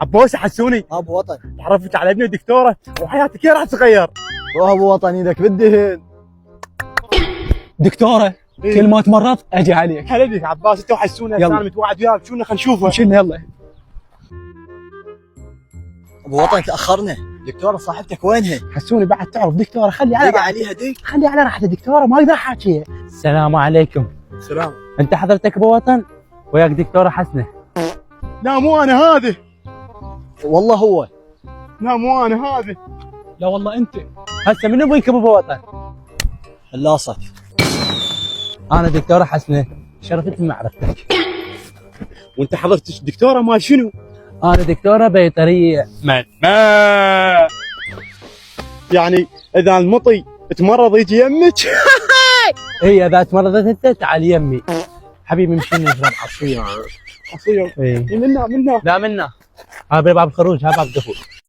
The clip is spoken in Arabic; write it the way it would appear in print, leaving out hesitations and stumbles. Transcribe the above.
عباس حسوني، ابو وطن. تعرفت على ابني الدكتوره وحياتك يا راح تغير. ابو وطن اذاك بالدهن. دكتوره إيه؟ كل ما تمرض اجي عليك. هلا بك عباس، انت وحسوني يلا. انا متوعد وياك، شو خلينا نشوفه. شلنا يلا. ابو وطن تاخرنا، دكتوره صاحبتك وينها؟ حسوني بعد تعرف دكتوره، خلي على دق راحتك. عليها دق. خلي على راحتك دكتوره، ما اقدر احاكيها. السلام عليكم. سلام. انت حضرتك ابو وطن وياك دكتوره حسنه؟ لا مو انا هذا، والله هو. لا مو انا هذا. لا والله انت. هسه من ابوك ابو وطن؟ اللاصق. انا دكتوره حسنه، شرفتني بمعرفتك. وانت حضرت الدكتوره مال شنو؟ انا دكتوره بيطريه. ما يعني اذا المطي تمرض يجي يمك. هي اذا تمرضت انت تعال يمي. حبيبي مشي نشرب عصير. عصير. اي منا لا منا. هذا باب الخروج، هذا باب الدخول.